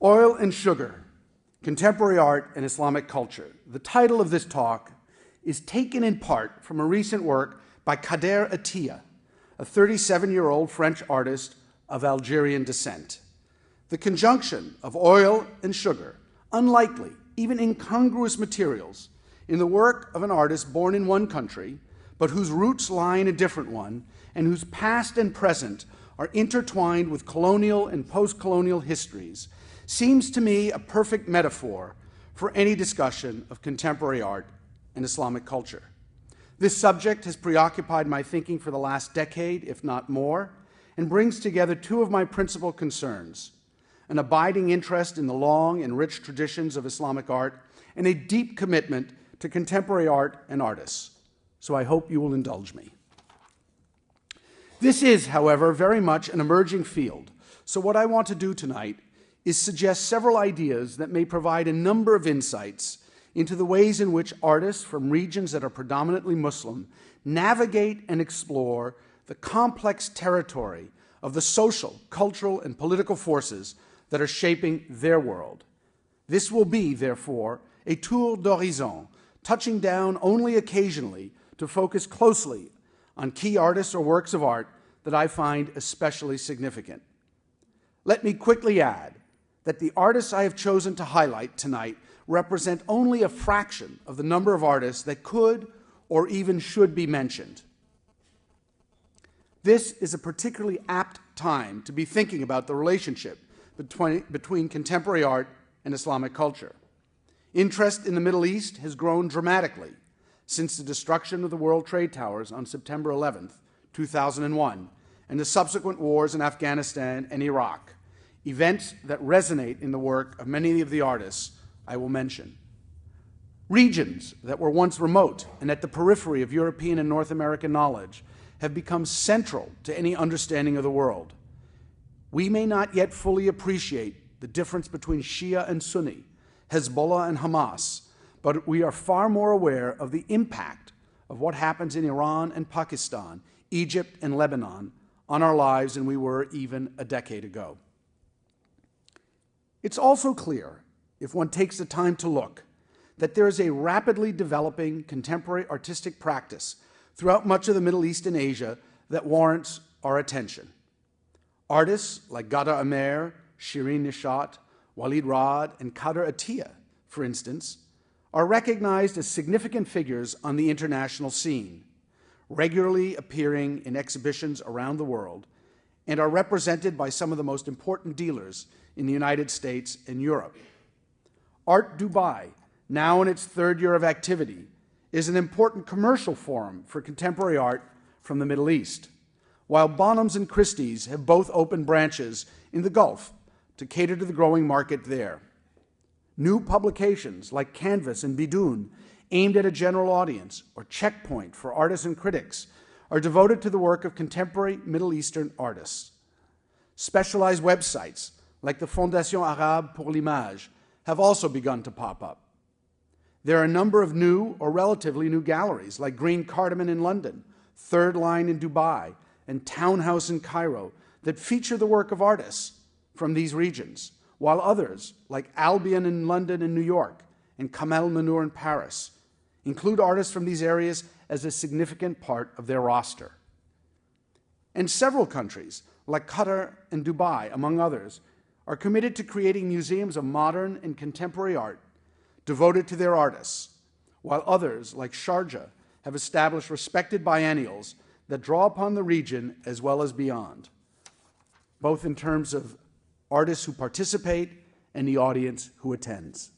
Oil and Sugar, Contemporary Art and Islamic Culture. The title of this talk is taken in part from a recent work by Kader Attia, a 37-year-old French artist of Algerian descent. The conjunction of oil and sugar, unlikely, even incongruous materials, in the work of an artist born in one country, but whose roots lie in a different one, and whose past and present are intertwined with colonial and post-colonial histories, seems to me a perfect metaphor for any discussion of contemporary art and Islamic culture. This subject has preoccupied my thinking for the last decade, if not more, and brings together two of my principal concerns: an abiding interest in the long and rich traditions of Islamic art, and a deep commitment to contemporary art and artists. So I hope you will indulge me. This is, however, very much an emerging field, so what I want to do tonight is suggest several ideas that may provide a number of insights into the ways in which artists from regions that are predominantly Muslim navigate and explore the complex territory of the social, cultural, and political forces that are shaping their world. This will be, therefore, a tour d'horizon, touching down only occasionally to focus closely on key artists or works of art that I find especially significant. Let me quickly add that the artists I have chosen to highlight tonight represent only a fraction of the number of artists that could or even should be mentioned. This is a particularly apt time to be thinking about the relationship between contemporary art and Islamic culture. Interest in the Middle East has grown dramatically since the destruction of the World Trade Towers on September 11th, 2001, and the subsequent wars in Afghanistan and Iraq, events that resonate in the work of many of the artists I will mention. Regions that were once remote and at the periphery of European and North American knowledge have become central to any understanding of the world. We may not yet fully appreciate the difference between Shia and Sunni, Hezbollah and Hamas, but we are far more aware of the impact of what happens in Iran and Pakistan, Egypt and Lebanon on our lives than we were even a decade ago. It's also clear, if one takes the time to look, that there is a rapidly developing contemporary artistic practice throughout much of the Middle East and Asia that warrants our attention. Artists like Ghada Amer, Shirin Nishat, Walid Rad, and Kader Attia, for instance, are recognized as significant figures on the international scene, regularly appearing in exhibitions around the world, and are represented by some of the most important dealers in the United States and Europe. Art Dubai, now in its third year of activity, is an important commercial forum for contemporary art from the Middle East, while Bonhams and Christie's have both opened branches in the Gulf to cater to the growing market there. New publications like Canvas and Bidoun, aimed at a general audience, or Checkpoint for artists and critics, are devoted to the work of contemporary Middle Eastern artists. Specialized websites like the Fondation Arabe pour l'Image have also begun to pop up. There are a number of new or relatively new galleries like Green Cardamom in London, Third Line in Dubai, and Townhouse in Cairo that feature the work of artists from these regions, while others like Albion in London and New York and Kamel Mannour in Paris include artists from these areas as a significant part of their roster. And several countries like Qatar and Dubai, among others, are committed to creating museums of modern and contemporary art devoted to their artists, while others, like Sharjah, have established respected biennials that draw upon the region as well as beyond, both in terms of artists who participate and the audience who attends.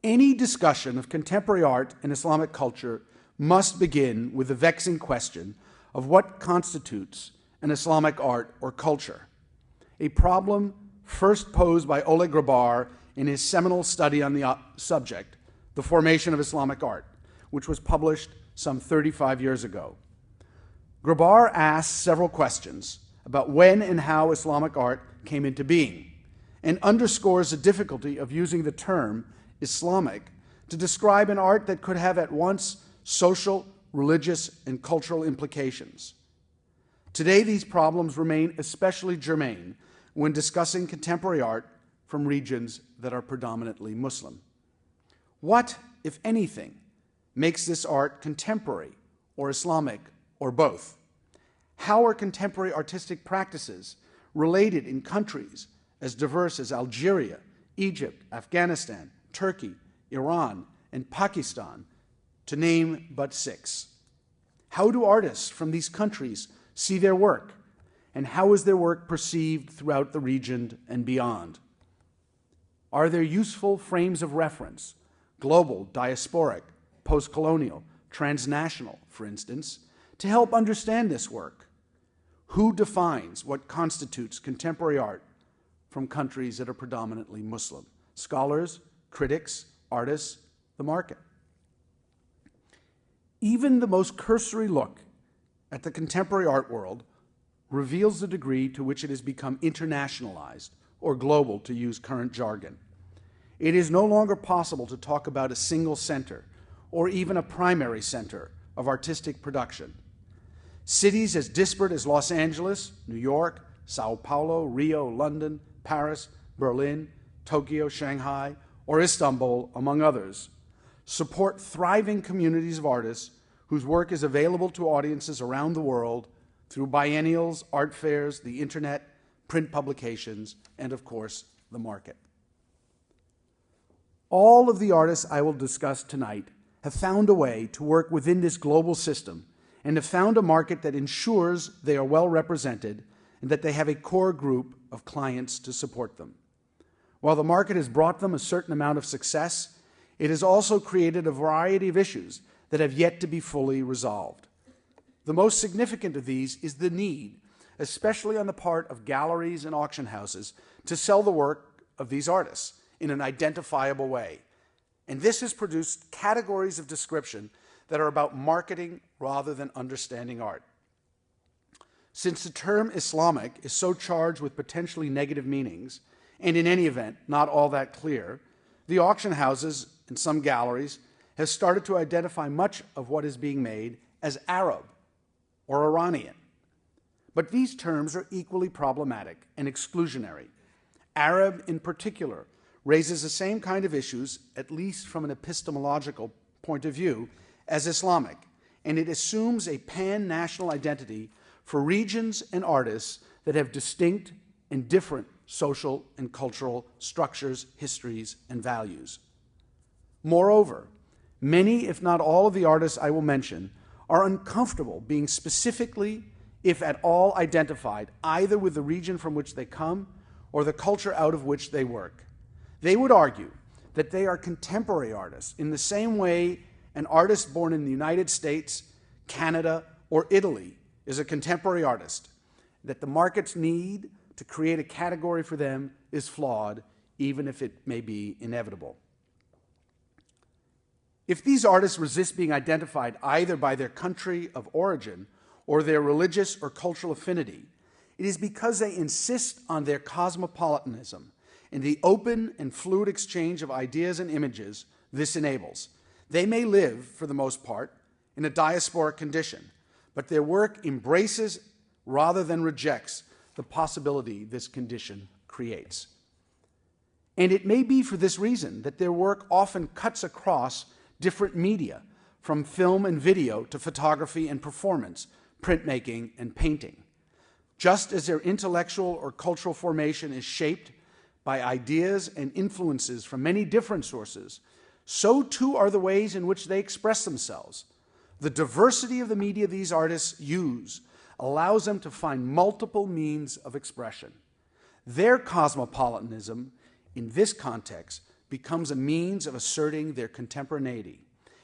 Any discussion of contemporary art and Islamic culture must begin with the vexing question of what constitutes an Islamic art or culture, a problem first posed by Oleg Grabar in his seminal study on the subject, The Formation of Islamic Art, which was published some 35 years ago. Grabar asks several questions about when and how Islamic art came into being, and underscores the difficulty of using the term Islamic to describe an art that could have at once social, religious, and cultural implications. Today, these problems remain especially germane when discussing contemporary art from regions that are predominantly Muslim. What, if anything, makes this art contemporary or Islamic or both? How are contemporary artistic practices related in countries as diverse as Algeria, Egypt, Afghanistan, Turkey, Iran, and Pakistan, to name but 6? How do artists from these countries see their work, and how is their work perceived throughout the region and beyond? Are there useful frames of reference, global, diasporic, post-colonial, transnational, for instance, to help understand this work? Who defines what constitutes contemporary art from countries that are predominantly Muslim? Scholars, critics, artists, the market. Even the most cursory look at the contemporary art world reveals the degree to which it has become internationalized, or global, to use current jargon. It is no longer possible to talk about a single center, or even a primary center, of artistic production. Cities as disparate as Los Angeles, New York, Sao Paulo, Rio, London, Paris, Berlin, Tokyo, Shanghai, or Istanbul, among others, support thriving communities of artists whose work is available to audiences around the world through biennials, art fairs, the internet, print publications, and of course, the market. All of the artists I will discuss tonight have found a way to work within this global system and have found a market that ensures they are well represented and that they have a core group of clients to support them. While the market has brought them a certain amount of success, it has also created a variety of issues that have yet to be fully resolved. The most significant of these is the need, especially on the part of galleries and auction houses, to sell the work of these artists in an identifiable way. And this has produced categories of description that are about marketing rather than understanding art. Since the term Islamic is so charged with potentially negative meanings, and in any event, not all that clear, the auction houses and some galleries have started to identify much of what is being made as Arab or Iranian. But these terms are equally problematic and exclusionary. Arab, in particular, raises the same kind of issues, at least from an epistemological point of view, as Islamic, and it assumes a pan-national identity for regions and artists that have distinct and different social and cultural structures, histories, and values. Moreover, many, if not all, of the artists I will mention are uncomfortable being specifically, if at all, identified either with the region from which they come or the culture out of which they work. They would argue that they are contemporary artists in the same way an artist born in the United States, Canada, or Italy is a contemporary artist, that the market's need to create a category for them is flawed, even if it may be inevitable. If these artists resist being identified either by their country of origin or their religious or cultural affinity, it is because they insist on their cosmopolitanism and the open and fluid exchange of ideas and images this enables. They may live, for the most part, in a diasporic condition, but their work embraces rather than rejects the possibility this condition creates. And it may be for this reason that their work often cuts across different media, from film and video to photography and performance, printmaking and painting. Just as their intellectual or cultural formation is shaped by ideas and influences from many different sources, so too are the ways in which they express themselves. The diversity of the media these artists use allows them to find multiple means of expression. Their cosmopolitanism, in this context, becomes a means of asserting their contemporaneity,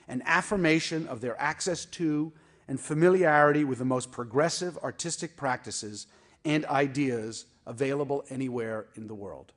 an affirmation of their access to and familiarity with the most progressive artistic practices and ideas available anywhere in the world.